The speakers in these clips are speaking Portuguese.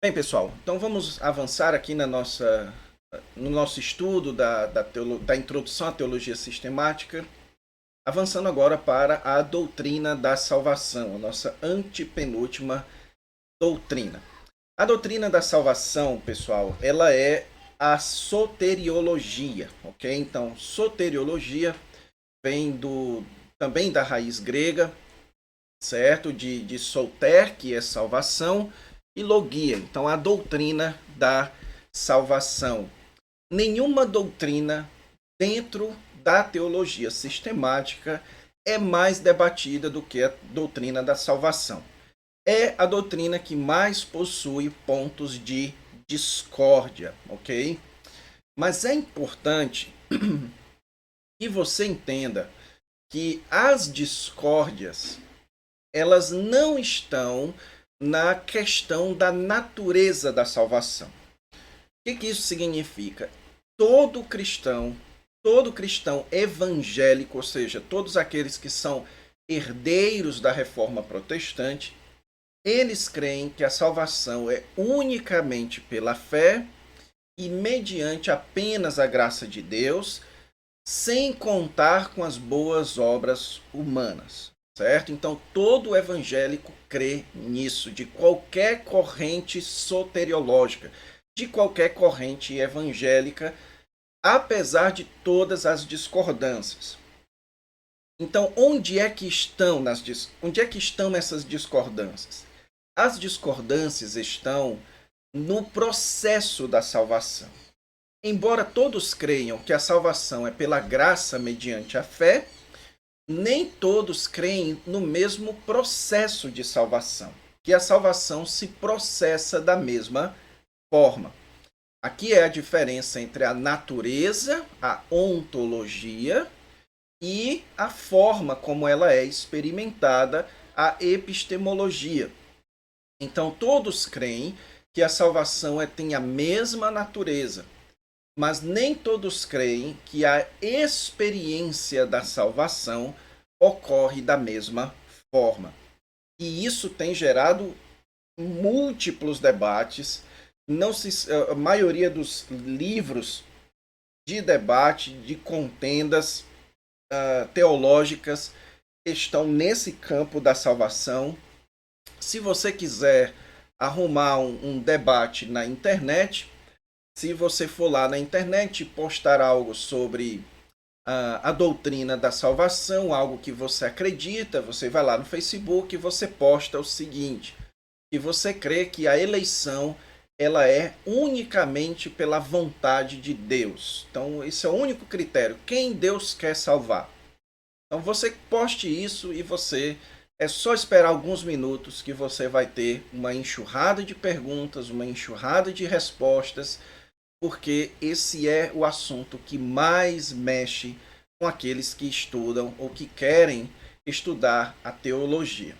Bem, pessoal, então vamos avançar aqui no nosso estudo da introdução à teologia sistemática, avançando agora para a doutrina da salvação, a nossa antepenúltima doutrina. A doutrina da salvação, pessoal, ela é a soteriologia, ok? Então, soteriologia vem também da raiz grega, certo? De soter, que é salvação, e logia, então a doutrina da salvação. Nenhuma doutrina dentro da teologia sistemática é mais debatida do que a doutrina da salvação. É a doutrina que mais possui pontos de discórdia, ok? Mas é importante que você entenda que as discórdias elas não estão na questão da natureza da salvação. O que isso significa? Todo cristão, todo cristão evangélico, ou seja, todos aqueles que são herdeiros da reforma protestante, eles creem que a salvação é unicamente pela fé e mediante apenas a graça de Deus, sem contar com as boas obras humanas. Certo? Então, todo evangélico crê nisso, de qualquer corrente soteriológica, de qualquer corrente evangélica, apesar de todas as discordâncias. Então, onde é que estão essas discordâncias? As discordâncias estão no processo da salvação. Embora todos creiam que a salvação é pela graça mediante a fé, nem todos creem no mesmo processo de salvação, que a salvação se processa da mesma forma. Aqui é a diferença entre a natureza, a ontologia, e a forma como ela é experimentada, a epistemologia. Então, todos creem que a salvação tem a mesma natureza, mas nem todos creem que a experiência da salvação ocorre da mesma forma. E isso tem gerado múltiplos debates. A maioria dos livros de debate, de contendas teológicas estão nesse campo da salvação. Se você quiser arrumar um debate na internet, se você for lá na internet postar algo sobre a doutrina da salvação, algo que você acredita, você vai lá no Facebook e você posta o seguinte, que você crê que a eleição ela é unicamente pela vontade de Deus. Então, esse é o único critério. Quem Deus quer salvar? Então, você poste isso e é só esperar alguns minutos que você vai ter uma enxurrada de perguntas, uma enxurrada de respostas, porque esse é o assunto que mais mexe com aqueles que estudam ou que querem estudar a teologia.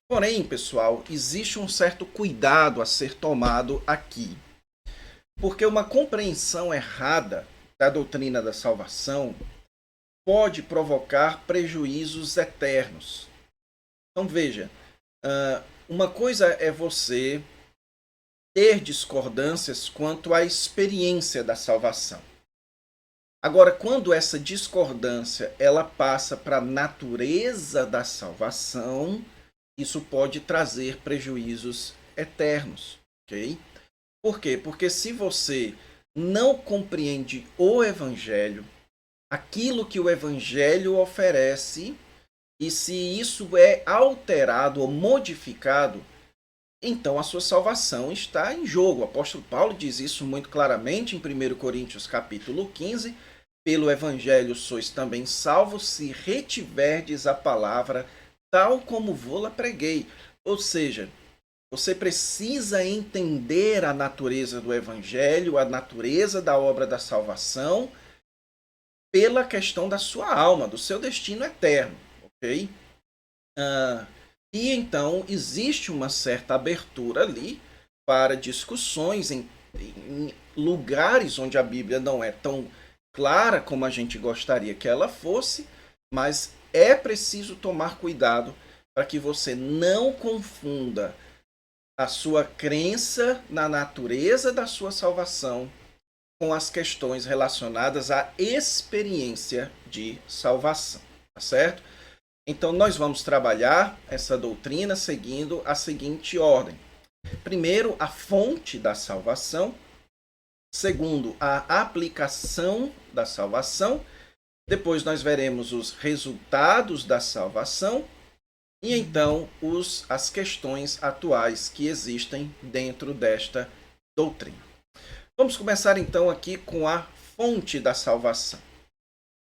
Porém, pessoal, existe um certo cuidado a ser tomado aqui, porque uma compreensão errada da doutrina da salvação pode provocar prejuízos eternos. Então, veja, uma coisa é você ter discordâncias quanto à experiência da salvação. Agora, quando essa discordância ela passa para a natureza da salvação, isso pode trazer prejuízos eternos, ok? Por quê? Porque se você não compreende o Evangelho, aquilo que o Evangelho oferece, e se isso é alterado ou modificado, então a sua salvação está em jogo. O apóstolo Paulo diz isso muito claramente em 1 Coríntios capítulo 15. Pelo Evangelho sois também salvos se retiverdes a palavra tal como vô-la preguei. Ou seja, você precisa entender a natureza do Evangelho, a natureza da obra da salvação, pela questão da sua alma, do seu destino eterno. Ok? E então existe uma certa abertura ali para discussões em lugares onde a Bíblia não é tão clara como a gente gostaria que ela fosse, mas é preciso tomar cuidado para que você não confunda a sua crença na natureza da sua salvação com as questões relacionadas à experiência de salvação, tá certo? Então, nós vamos trabalhar essa doutrina seguindo a seguinte ordem. Primeiro, a fonte da salvação. Segundo, a aplicação da salvação. Depois, nós veremos os resultados da salvação. E então, as questões atuais que existem dentro desta doutrina. Vamos começar então aqui com a fonte da salvação.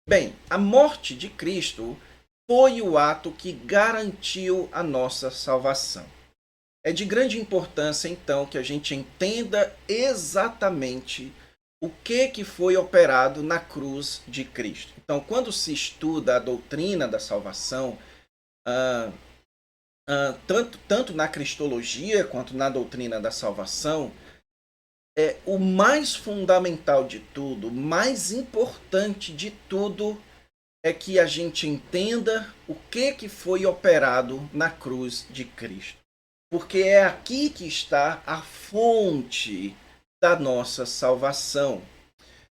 Bem, a morte de Cristo foi o ato que garantiu a nossa salvação. É de grande importância, então, que a gente entenda exatamente o que foi operado na cruz de Cristo. Então, quando se estuda a doutrina da salvação, tanto na cristologia quanto na doutrina da salvação, o mais fundamental de tudo, o mais importante de tudo, é que a gente entenda o que foi operado na cruz de Cristo. Porque é aqui que está a fonte da nossa salvação.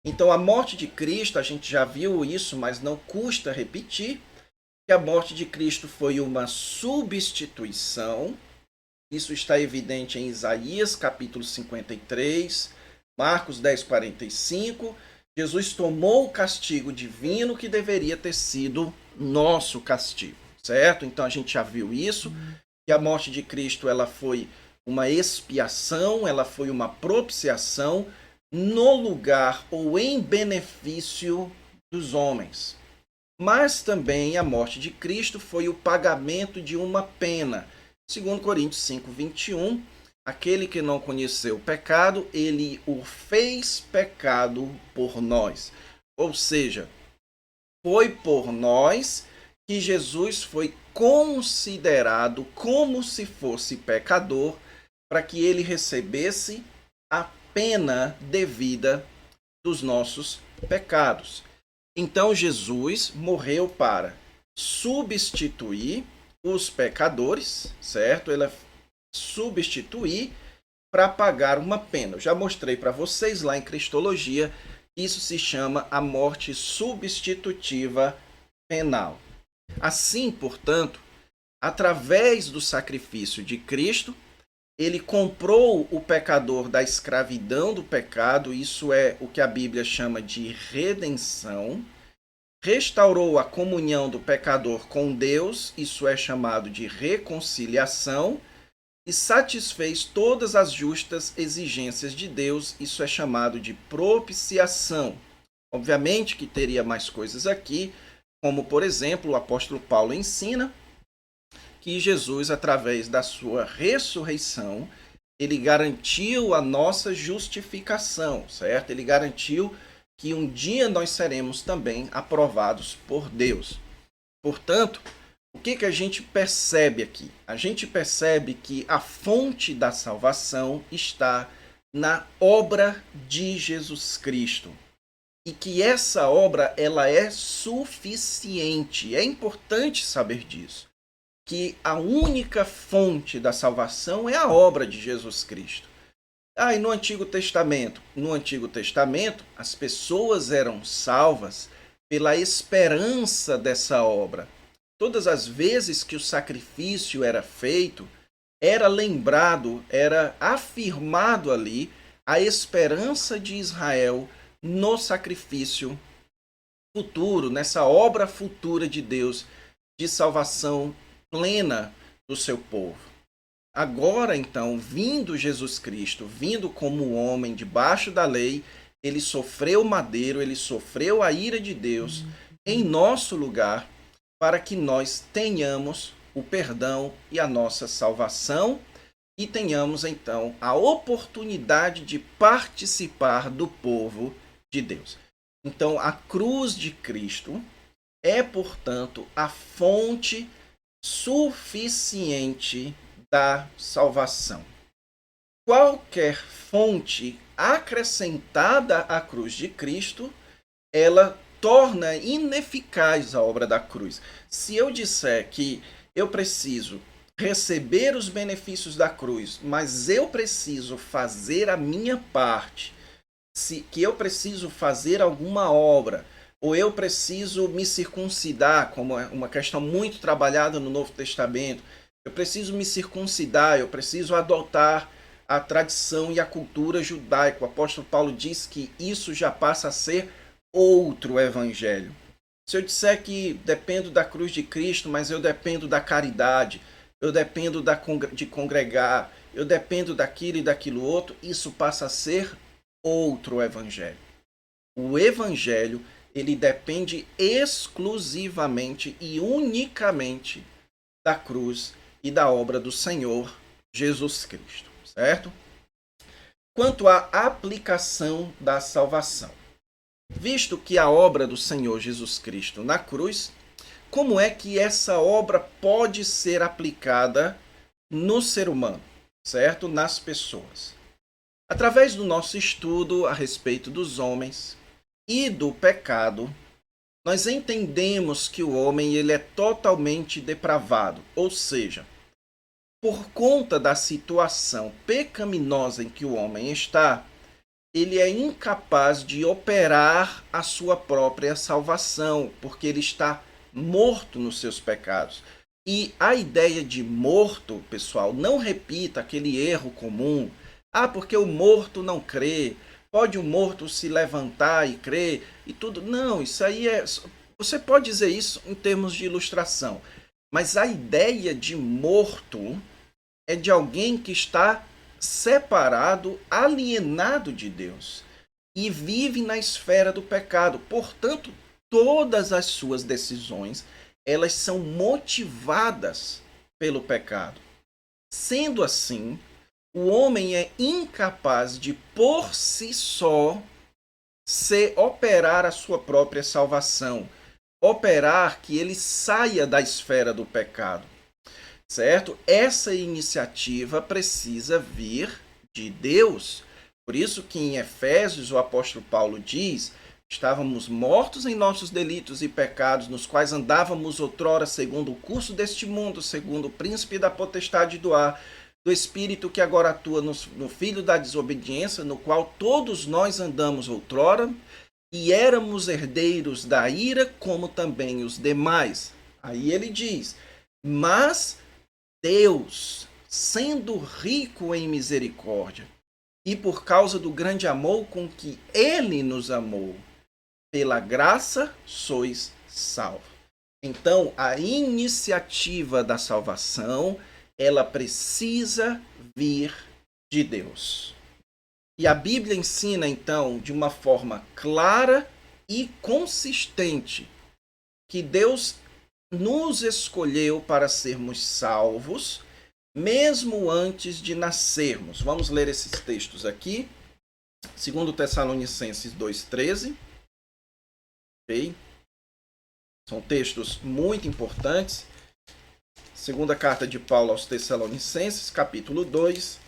Então, a morte de Cristo, a gente já viu isso, mas não custa repetir, que a morte de Cristo foi uma substituição. Isso está evidente em Isaías, capítulo 53, Marcos 10, 45. Jesus tomou o castigo divino que deveria ter sido nosso castigo, certo? Então a gente já viu isso, que a morte de Cristo ela foi uma expiação, ela foi uma propiciação no lugar ou em benefício dos homens. Mas também a morte de Cristo foi o pagamento de uma pena. Segundo Coríntios 5, 21, aquele que não conheceu o pecado, ele o fez pecado por nós. Ou seja, foi por nós que Jesus foi considerado como se fosse pecador, para que ele recebesse a pena devida dos nossos pecados. Então Jesus morreu para substituir os pecadores, certo? Ele substituir para pagar uma pena. Eu já mostrei para vocês lá em Cristologia, isso se chama a morte substitutiva penal. Assim, portanto, através do sacrifício de Cristo, ele comprou o pecador da escravidão do pecado, isso é o que a Bíblia chama de redenção, restaurou a comunhão do pecador com Deus, isso é chamado de reconciliação, e satisfez todas as justas exigências de Deus, isso é chamado de propiciação. Obviamente que teria mais coisas aqui, como por exemplo o apóstolo Paulo ensina que Jesus, através da sua ressurreição, ele garantiu a nossa justificação, certo? Ele garantiu que um dia nós seremos também aprovados por Deus. Portanto, o que a gente percebe aqui? A gente percebe que a fonte da salvação está na obra de Jesus Cristo. E que essa obra ela é suficiente. É importante saber disso. Que a única fonte da salvação é a obra de Jesus Cristo. E no Antigo Testamento? No Antigo Testamento, as pessoas eram salvas pela esperança dessa obra. Todas as vezes que o sacrifício era feito, era lembrado, era afirmado ali a esperança de Israel no sacrifício futuro, nessa obra futura de Deus de salvação plena do seu povo. Agora, então, vindo Jesus Cristo, vindo como homem debaixo da lei, ele sofreu o madeiro, ele sofreu a ira de Deus em nosso lugar, para que nós tenhamos o perdão e a nossa salvação e tenhamos, então, a oportunidade de participar do povo de Deus. Então, a cruz de Cristo é, portanto, a fonte suficiente da salvação. Qualquer fonte acrescentada à cruz de Cristo, ela torna ineficaz a obra da cruz. Se eu disser que eu preciso receber os benefícios da cruz, mas eu preciso fazer a minha parte, que eu preciso fazer alguma obra, ou eu preciso me circuncidar, como é uma questão muito trabalhada no Novo Testamento, eu preciso me circuncidar, eu preciso adotar a tradição e a cultura judaica. O apóstolo Paulo diz que isso já passa a ser outro evangelho. Se eu disser que dependo da cruz de Cristo, mas eu dependo da caridade, eu dependo de congregar, eu dependo daquilo e daquilo outro, isso passa a ser outro evangelho. O evangelho, ele depende exclusivamente e unicamente da cruz e da obra do Senhor Jesus Cristo, certo? Quanto à aplicação da salvação, visto que a obra do Senhor Jesus Cristo na cruz, como é que essa obra pode ser aplicada no ser humano, certo? Nas pessoas. Através do nosso estudo a respeito dos homens e do pecado, nós entendemos que o homem ele é totalmente depravado, ou seja, por conta da situação pecaminosa em que o homem está, ele é incapaz de operar a sua própria salvação, porque ele está morto nos seus pecados. E a ideia de morto, pessoal, não repita aquele erro comum. Ah, porque o morto não crê. Pode o morto se levantar e crer e tudo. Não, isso aí é... Você pode dizer isso em termos de ilustração. Mas a ideia de morto é de alguém que está separado, alienado de Deus e vive na esfera do pecado. Portanto, todas as suas decisões, elas são motivadas pelo pecado. Sendo assim, o homem é incapaz de, por si só, operar a sua própria salvação, operar que ele saia da esfera do pecado. Certo? Essa iniciativa precisa vir de Deus. Por isso que em Efésios o apóstolo Paulo diz: estávamos mortos em nossos delitos e pecados, nos quais andávamos outrora segundo o curso deste mundo, segundo o príncipe da potestade do ar, do espírito que agora atua no filho da desobediência, no qual todos nós andamos outrora, e éramos herdeiros da ira, como também os demais. Aí ele diz: mas Deus, sendo rico em misericórdia, e por causa do grande amor com que Ele nos amou, pela graça sois salvos. Então, a iniciativa da salvação, ela precisa vir de Deus. E a Bíblia ensina, então, de uma forma clara e consistente, que Deus nos escolheu para sermos salvos, mesmo antes de nascermos. Vamos ler esses textos aqui. 2 Tessalonicenses 2,13. Okay? São textos muito importantes. Segunda carta de Paulo aos Tessalonicenses, capítulo 2,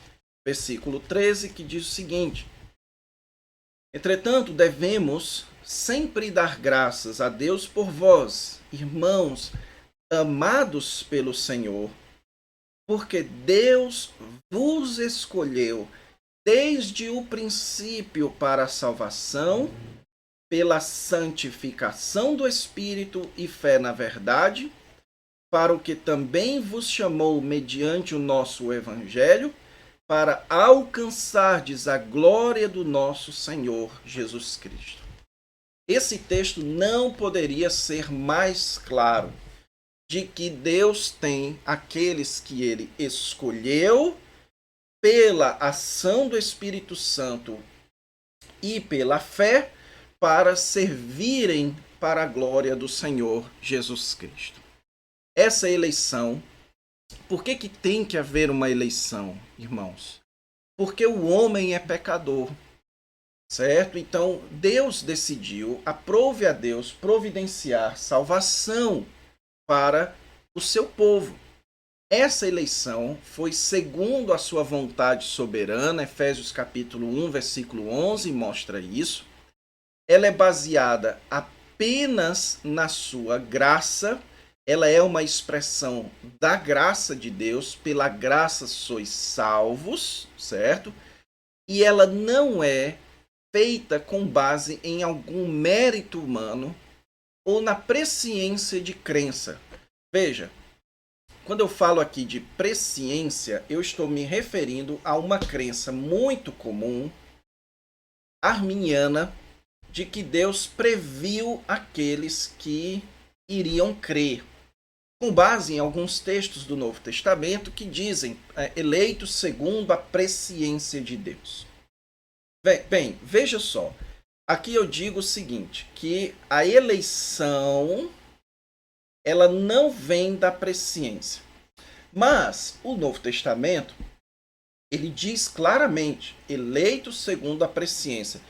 versículo 13, que diz o seguinte: entretanto, devemos sempre dar graças a Deus por vós, irmãos, amados pelo Senhor, porque Deus vos escolheu desde o princípio para a salvação, pela santificação do Espírito e fé na verdade, para o que também vos chamou mediante o nosso Evangelho, para alcançardes a glória do nosso Senhor Jesus Cristo. Esse texto não poderia ser mais claro de que Deus tem aqueles que ele escolheu pela ação do Espírito Santo e pela fé para servirem para a glória do Senhor Jesus Cristo. Essa eleição, por que tem que haver uma eleição, irmãos? Porque o homem é pecador. Certo? Então, Deus decidiu, aprove a Deus providenciar salvação para o seu povo. Essa eleição foi segundo a sua vontade soberana, Efésios capítulo 1, versículo 11 mostra isso. Ela é baseada apenas na sua graça, ela é uma expressão da graça de Deus, pela graça sois salvos, certo? E ela não é feita com base em algum mérito humano ou na presciência de crença. Veja, quando eu falo aqui de presciência, eu estou me referindo a uma crença muito comum, arminiana, de que Deus previu aqueles que iriam crer, com base em alguns textos do Novo Testamento que dizem eleitos segundo a presciência de Deus. Bem, veja só, aqui eu digo o seguinte, que a eleição ela não vem da presciência, mas o Novo Testamento ele diz claramente, eleitos segundo a presciência.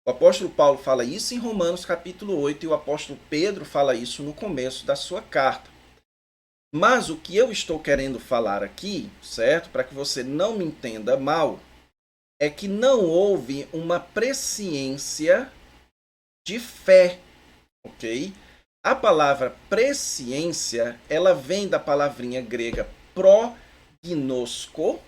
O apóstolo Paulo fala isso em Romanos capítulo 8 e o apóstolo Pedro fala isso no começo da sua carta. Mas o que eu estou querendo falar aqui, certo? Para que você não me entenda mal, é que não houve uma presciência de fé, ok? A palavra presciência, ela vem da palavrinha grega prognosko,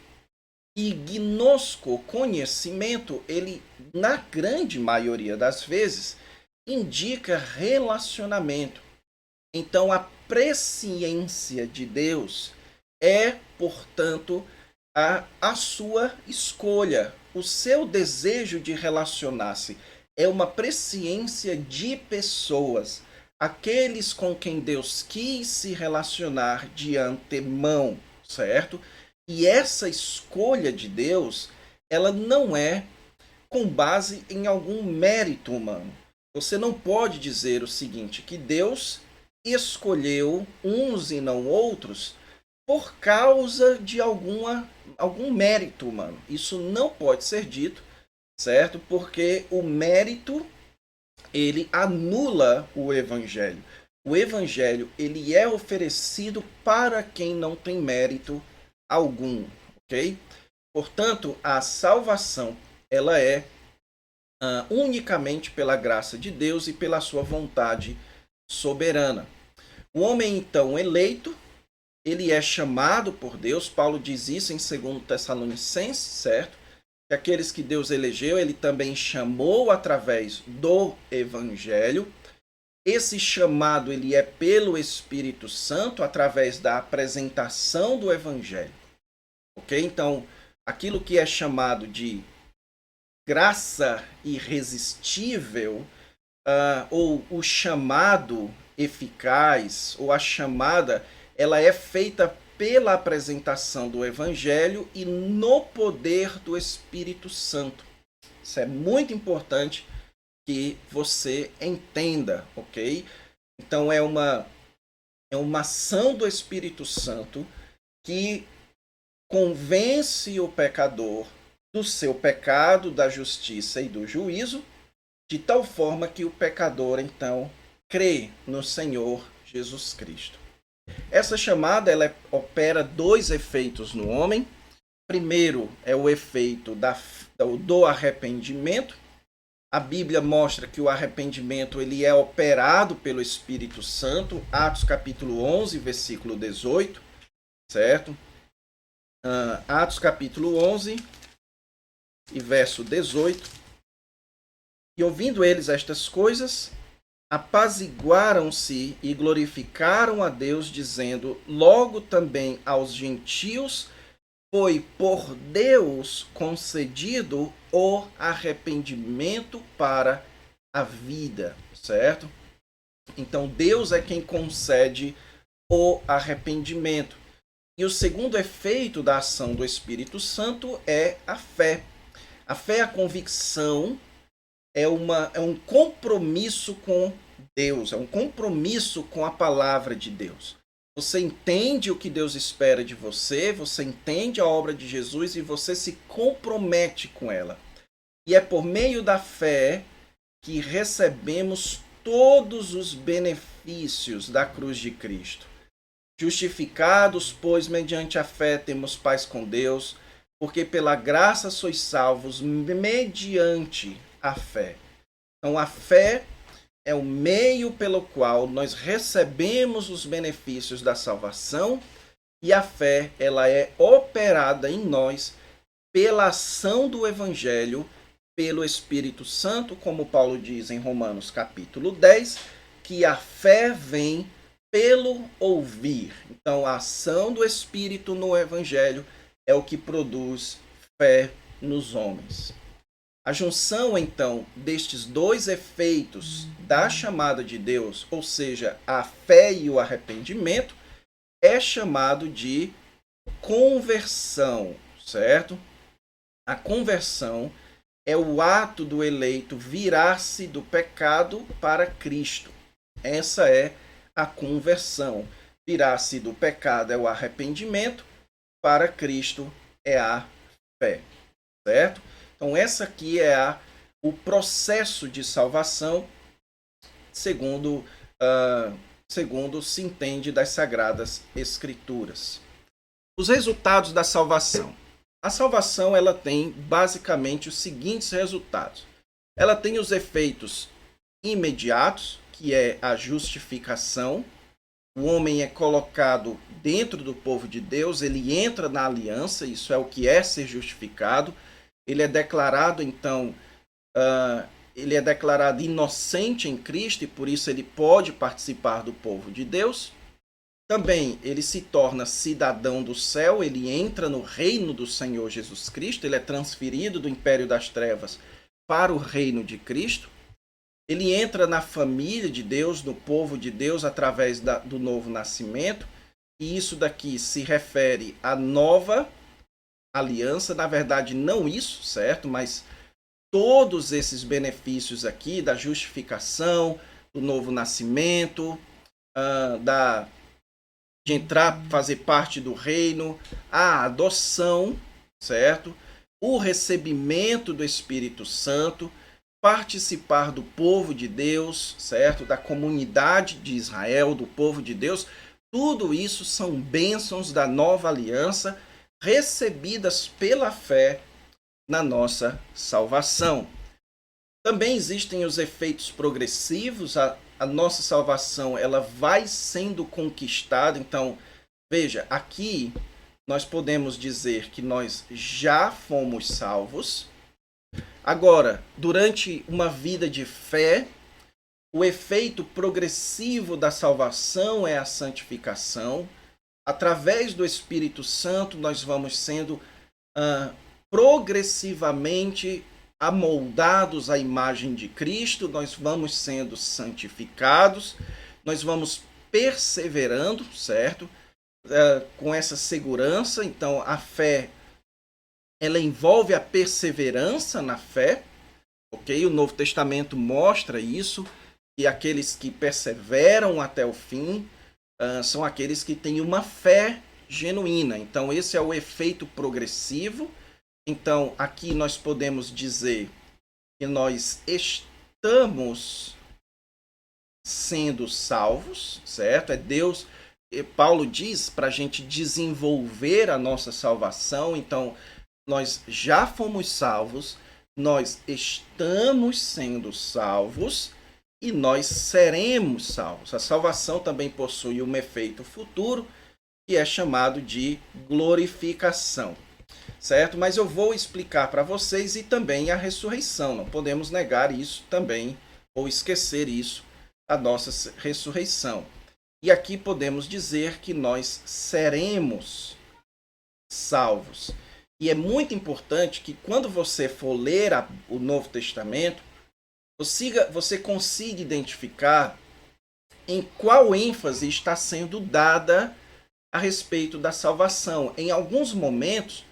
e gnosco, conhecimento, ele, na grande maioria das vezes, indica relacionamento. Então, a presciência de Deus é, portanto, a sua escolha. O seu desejo de relacionar-se é uma presciência de pessoas. Aqueles com quem Deus quis se relacionar de antemão, certo? E essa escolha de Deus, ela não é com base em algum mérito humano. Você não pode dizer o seguinte, que Deus escolheu uns e não outros por causa de algum mérito humano. Isso não pode ser dito, certo? Porque o mérito, ele anula o evangelho. O evangelho, ele é oferecido para quem não tem mérito algum, ok? Portanto, a salvação, ela é unicamente pela graça de Deus e pela sua vontade soberana. O homem, então, eleito, ele é chamado por Deus. Paulo diz isso em 2 Tessalonicenses, certo? Que aqueles que Deus elegeu, ele também chamou através do evangelho. Esse chamado ele é pelo Espírito Santo, através da apresentação do evangelho. Ok? Então, aquilo que é chamado de graça irresistível, ou o chamado eficaz, ou a chamada, ela é feita pela apresentação do evangelho e no poder do Espírito Santo. Isso é muito importante que você entenda, ok? Então é uma ação do Espírito Santo que convence o pecador do seu pecado, da justiça e do juízo, de tal forma que o pecador então crê no Senhor Jesus Cristo. Essa chamada ela opera dois efeitos no homem. Primeiro é o efeito do arrependimento. A Bíblia mostra que o arrependimento ele é operado pelo Espírito Santo. Atos capítulo 11, versículo 18, certo? Atos capítulo 11 e verso 18. E ouvindo eles estas coisas, apaziguaram-se e glorificaram a Deus, dizendo, logo também aos gentios foi por Deus concedido o arrependimento para a vida, certo? Então Deus é quem concede o arrependimento. E o segundo efeito da ação do Espírito Santo é a fé. A fé é a convicção, é um compromisso com Deus, é um compromisso com a palavra de Deus. Você entende o que Deus espera de você, você entende a obra de Jesus e você se compromete com ela. E é por meio da fé que recebemos todos os benefícios da cruz de Cristo. Justificados, pois, mediante a fé temos paz com Deus, porque pela graça sois salvos mediante a fé. Então a fé é o meio pelo qual nós recebemos os benefícios da salvação, e a fé ela é operada em nós pela ação do Evangelho, pelo Espírito Santo, como Paulo diz em Romanos capítulo 10, que a fé vem pelo ouvir. Então, a ação do Espírito no Evangelho é o que produz fé nos homens. A junção, então, destes dois efeitos da chamada de Deus, ou seja, a fé e o arrependimento, é chamado de conversão, certo? A conversão é o ato do eleito virar-se do pecado para Cristo. Essa é a conversão. Virar-se do pecado é o arrependimento, para Cristo é a fé, certo? Então, essa aqui é o processo de salvação, segundo se entende das Sagradas Escrituras. Os resultados da salvação. A salvação ela tem basicamente os seguintes resultados. Ela tem os efeitos imediatos, que é a justificação. O homem é colocado dentro do povo de Deus, ele entra na aliança, isso é o que é ser justificado. Ele é declarado, então, ele é declarado inocente em Cristo e por isso ele pode participar do povo de Deus. Também ele se torna cidadão do céu, ele entra no reino do Senhor Jesus Cristo, ele é transferido do império das trevas para o reino de Cristo. Ele entra na família de Deus, no povo de Deus, através do novo nascimento. E isso daqui se refere à nova aliança. Na verdade, não isso, certo? Mas todos esses benefícios aqui da justificação, do novo nascimento, de entrar, fazer parte do reino, a adoção, certo? O recebimento do Espírito Santo, participar do povo de Deus, certo? Da comunidade de Israel, do povo de Deus. Tudo isso são bênçãos da nova aliança recebidas pela fé na nossa salvação. Também existem os efeitos progressivos. A nossa salvação ela vai sendo conquistada. Então, veja, aqui nós podemos dizer que nós já fomos salvos. Agora, durante uma vida de fé, o efeito progressivo da salvação é a santificação. Através do Espírito Santo, nós vamos sendo progressivamente amoldados à imagem de Cristo, nós vamos sendo santificados, nós vamos perseverando, certo? Com essa segurança. Então, a fé, ela envolve a perseverança na fé, ok? O Novo Testamento mostra isso, que aqueles que perseveram até o fim são aqueles que têm uma fé genuína. Então, esse é o efeito progressivo. Então, aqui nós podemos dizer que nós estamos sendo salvos, certo? É Deus. Paulo diz para a gente desenvolver a nossa salvação. Então, nós já fomos salvos, nós estamos sendo salvos e nós seremos salvos. A salvação também possui um efeito futuro, que é chamado de glorificação, certo? Mas eu vou explicar para vocês e também a ressurreição. Não podemos negar isso também, ou esquecer isso, a nossa ressurreição. E aqui podemos dizer que nós seremos salvos. E é muito importante que quando você for ler o Novo Testamento, você consiga identificar em qual ênfase está sendo dada a respeito da salvação. Em alguns momentos,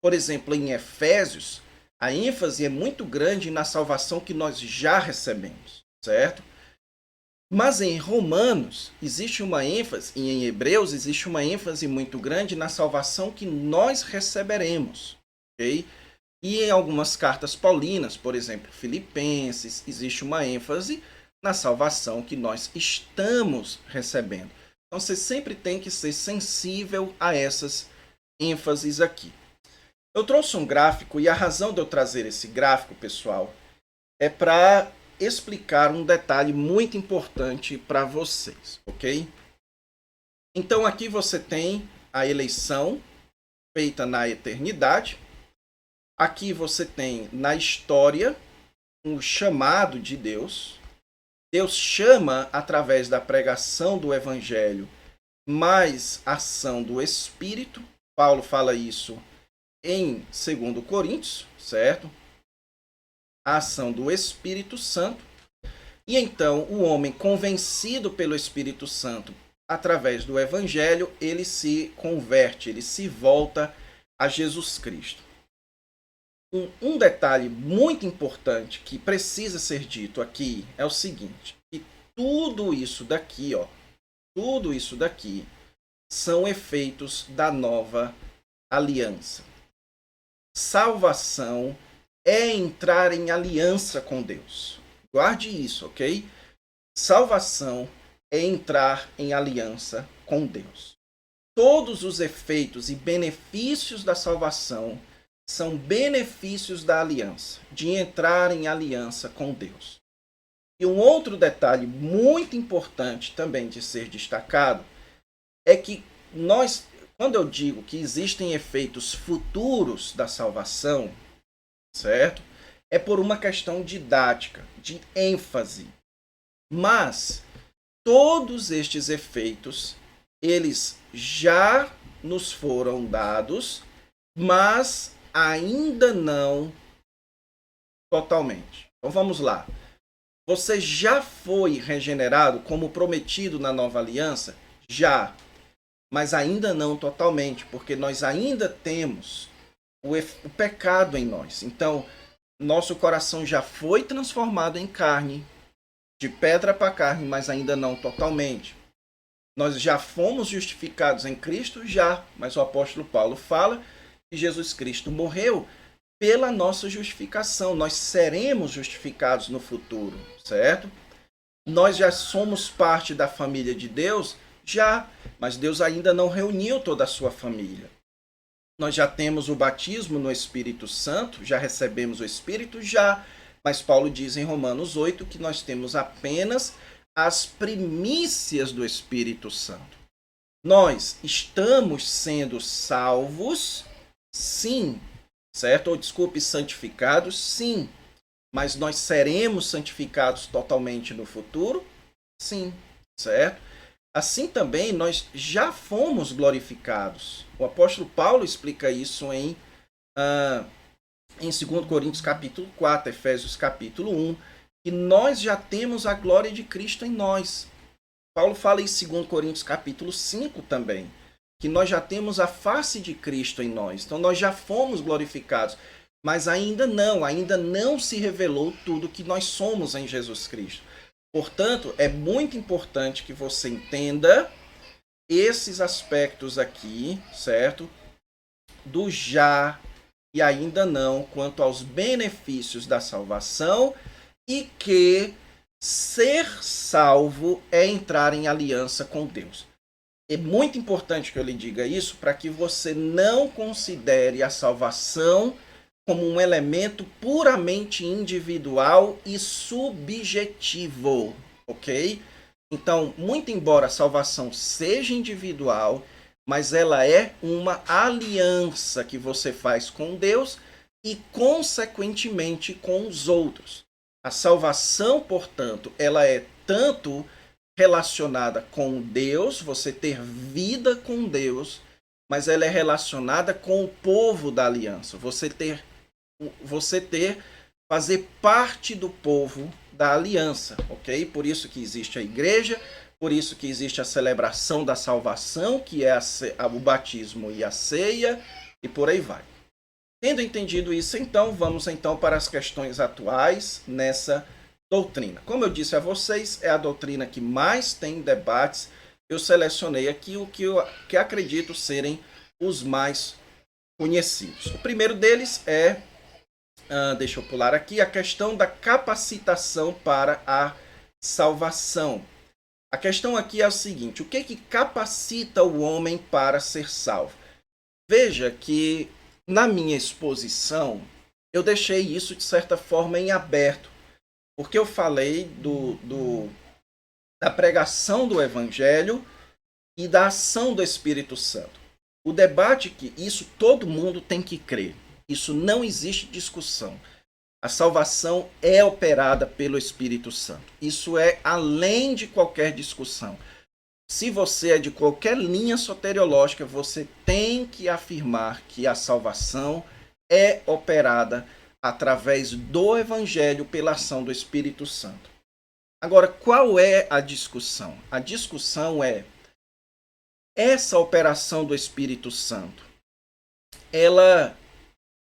por exemplo, em Efésios, a ênfase é muito grande na salvação que nós já recebemos, certo? Mas em Romanos existe uma ênfase, e em Hebreus existe uma ênfase muito grande na salvação que nós receberemos, ok? E em algumas cartas paulinas, por exemplo, Filipenses, existe uma ênfase na salvação que nós estamos recebendo. Então você sempre tem que ser sensível a essas ênfases aqui. Eu trouxe um gráfico e a razão de eu trazer esse gráfico, pessoal, é para explicar um detalhe muito importante para vocês, ok? Então aqui você tem a eleição feita na eternidade. Aqui você tem na história um chamado de Deus. Deus chama através da pregação do evangelho, mais ação do Espírito. Paulo fala isso em 2 Coríntios, certo? A ação do Espírito Santo. E então o homem convencido pelo Espírito Santo através do evangelho, ele se converte, ele se volta a Jesus Cristo. Um detalhe muito importante que precisa ser dito aqui é o seguinte, que tudo isso daqui são efeitos da nova aliança. Salvação é entrar em aliança com Deus. Guarde isso, ok? Salvação é entrar em aliança com Deus. Todos os efeitos e benefícios da salvação são benefícios da aliança, de entrar em aliança com Deus. E um outro detalhe muito importante também de ser destacado é que quando eu digo que existem efeitos futuros da salvação, certo? É por uma questão didática, de ênfase. Mas todos estes efeitos, eles já nos foram dados, mas ainda não totalmente. Então vamos lá. Você já foi regenerado como prometido na nova aliança? Já. Mas ainda não totalmente, porque nós ainda temos o pecado em nós. Então, nosso coração já foi transformado em carne, de pedra para carne, mas ainda não totalmente. Nós já fomos justificados em Cristo? Já. Mas o apóstolo Paulo fala que Jesus Cristo morreu pela nossa justificação. Nós seremos justificados no futuro, certo? Nós já somos parte da família de Deus? Já. Mas Deus ainda não reuniu toda a sua família. Nós já temos o batismo no Espírito Santo, já recebemos o Espírito, já. Mas Paulo diz em Romanos 8 que nós temos apenas as primícias do Espírito Santo. Nós estamos sendo salvos, sim, certo? Ou desculpe, santificados, sim. Mas nós seremos santificados totalmente no futuro? Sim, certo? Assim também nós já fomos glorificados. O apóstolo Paulo explica isso em 2 Coríntios capítulo 4, Efésios capítulo 1, que nós já temos a glória de Cristo em nós. Paulo fala em 2 Coríntios capítulo 5 também, que nós já temos a face de Cristo em nós. Então nós já fomos glorificados, mas ainda não se revelou tudo que nós somos em Jesus Cristo. Portanto, é muito importante que você entenda esses aspectos aqui, certo? Do já e ainda não, quanto aos benefícios da salvação, e que ser salvo é entrar em aliança com Deus. É muito importante que eu lhe diga isso para que você não considere a salvação como um elemento puramente individual e subjetivo, ok? Então, muito embora a salvação seja individual, mas ela é uma aliança que você faz com Deus e, consequentemente, com os outros. A salvação, portanto, ela é tanto relacionada com Deus, você ter vida com Deus, mas ela é relacionada com o povo da aliança. Fazer parte do povo da aliança, ok? Por isso que existe a igreja, por isso que existe a celebração da salvação, que é o batismo e a ceia, e por aí vai. Tendo entendido isso, então, vamos então para as questões atuais nessa doutrina. Como eu disse a vocês, é a doutrina que mais tem debates. Eu selecionei aqui o que acredito serem os mais conhecidos. O primeiro deles é deixa eu pular aqui, a questão da capacitação para a salvação. A questão aqui é o seguinte, o que capacita o homem para ser salvo? Veja que na minha exposição, eu deixei isso de certa forma em aberto, Porque eu falei da pregação do Evangelho e da ação do Espírito Santo. O debate que isso todo mundo tem que crer. Isso não existe discussão. A salvação é operada pelo Espírito Santo. Isso é além de qualquer discussão. Se você é de qualquer linha soteriológica, você tem que afirmar que a salvação é operada através do Evangelho pela ação do Espírito Santo. Agora, qual é a discussão? A discussão é essa operação do Espírito Santo. Ela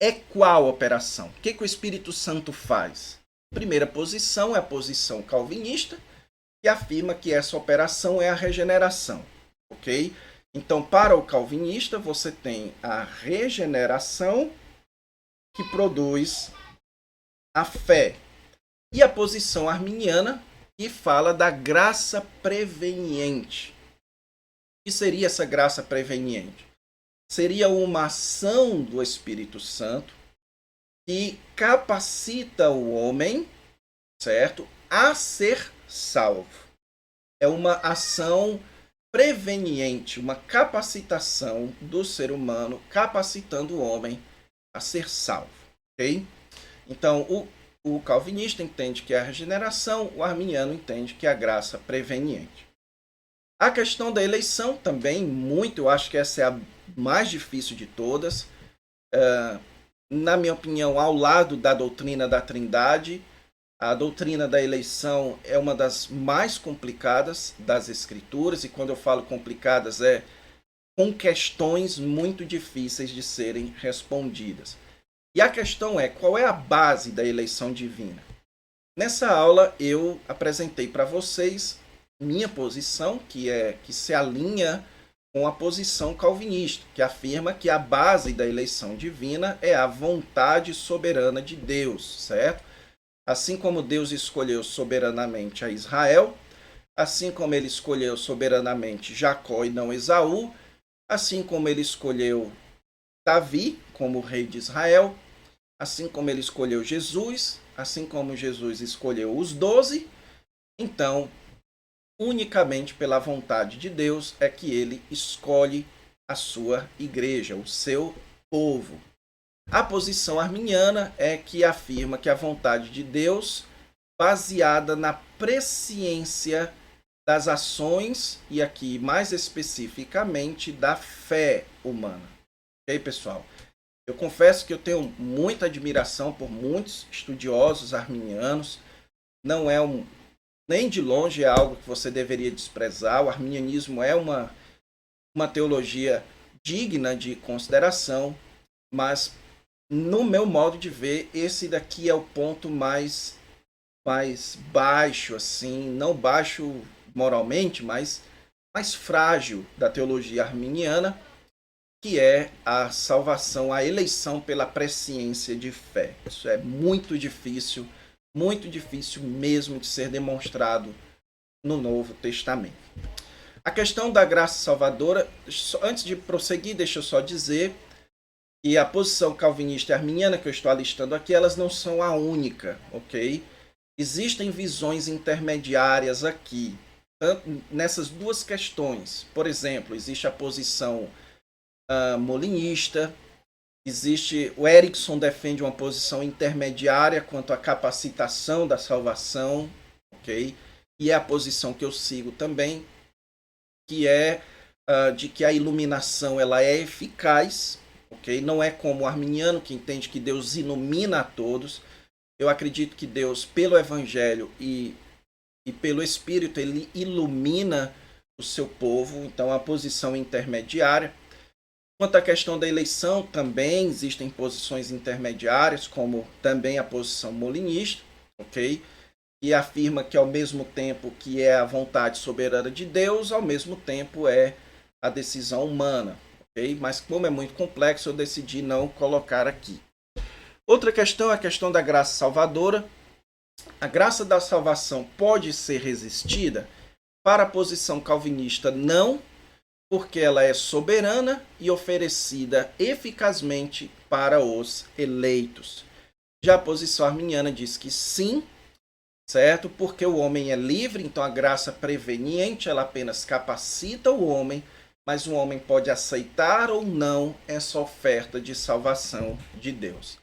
é qual operação? O que o Espírito Santo faz? A primeira posição é a posição calvinista, que afirma que essa operação é a regeneração, ok? Então, para o calvinista, você tem a regeneração que produz a fé. E a posição arminiana, que fala da graça preveniente. O que seria essa graça preveniente? Seria uma ação do Espírito Santo que capacita o homem, certo, a ser salvo. É uma ação preveniente, uma capacitação do ser humano, capacitando o homem a ser salvo. Ok? Então, o calvinista entende que é a regeneração, o arminiano entende que é a graça preveniente. A questão da eleição também, eu acho que essa é a mais difícil de todas. Na minha opinião, ao lado da doutrina da Trindade, a doutrina da eleição é uma das mais complicadas das Escrituras, e quando eu falo complicadas é com questões muito difíceis de serem respondidas. E a questão é, qual é a base da eleição divina? Nessa aula eu apresentei para vocês minha posição, que se alinha com a posição calvinista, que afirma que a base da eleição divina é a vontade soberana de Deus, certo? Assim como Deus escolheu soberanamente a Israel, assim como ele escolheu soberanamente Jacó e não Esaú, assim como ele escolheu Davi como rei de Israel, assim como ele escolheu Jesus, assim como Jesus escolheu os 12, então, unicamente pela vontade de Deus é que ele escolhe a sua igreja, o seu povo. A posição arminiana é que afirma que a vontade de Deus, baseada na presciência das ações e aqui mais especificamente da fé humana. Ok, pessoal? Eu confesso que eu tenho muita admiração por muitos estudiosos arminianos. Não é nem de longe é algo que você deveria desprezar. O arminianismo é uma teologia digna de consideração, mas no meu modo de ver, esse daqui é o ponto mais baixo, assim, não baixo moralmente, mas mais frágil da teologia arminiana, que é a salvação, a eleição pela presciência de fé. Isso é muito difícil mesmo de ser demonstrado no Novo Testamento. A questão da graça salvadora, antes de prosseguir, deixa eu só dizer que a posição calvinista e arminiana que eu estou alistando aqui, elas não são a única, ok? Existem visões intermediárias aqui, nessas duas questões. Por exemplo, existe a posição molinista, o Erickson defende uma posição intermediária quanto à capacitação da salvação, ok? E é a posição que eu sigo também, que é de que a iluminação ela é eficaz, ok? Não é como o arminiano que entende que Deus ilumina a todos. Eu acredito que Deus, pelo Evangelho e pelo Espírito, ele ilumina o seu povo. Então, a posição intermediária. Quanto à questão da eleição, também existem posições intermediárias, como também a posição molinista, ok? Que afirma que ao mesmo tempo que é a vontade soberana de Deus, ao mesmo tempo é a decisão humana. Mas como é muito complexo, eu decidi não colocar aqui. Outra questão é a questão da graça salvadora. A graça da salvação pode ser resistida? Para a posição calvinista, não, porque ela é soberana e oferecida eficazmente para os eleitos. Já a posição arminiana diz que sim, certo? Porque o homem é livre, então a graça preveniente ela apenas capacita o homem, mas o homem pode aceitar ou não essa oferta de salvação de Deus.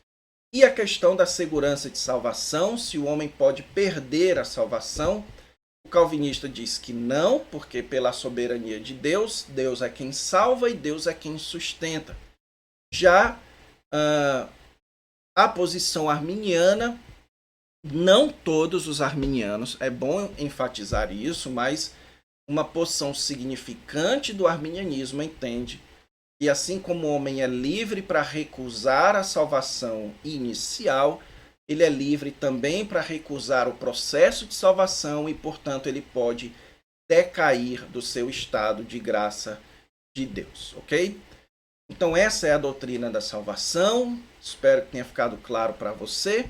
E a questão da segurança de salvação, se o homem pode perder a salvação, o calvinista diz que não, porque pela soberania de Deus, Deus é quem salva e Deus é quem sustenta. Já a posição arminiana, não todos os arminianos, é bom enfatizar isso, mas uma porção significante do arminianismo entende que assim como o homem é livre para recusar a salvação inicial, ele é livre também para recusar o processo de salvação e, portanto, ele pode decair do seu estado de graça de Deus, ok? Então essa é a doutrina da salvação, espero que tenha ficado claro para você.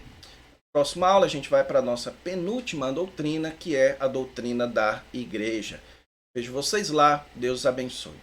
Próxima aula a gente vai para a nossa penúltima doutrina, que é a doutrina da igreja. Vejo vocês lá, Deus abençoe.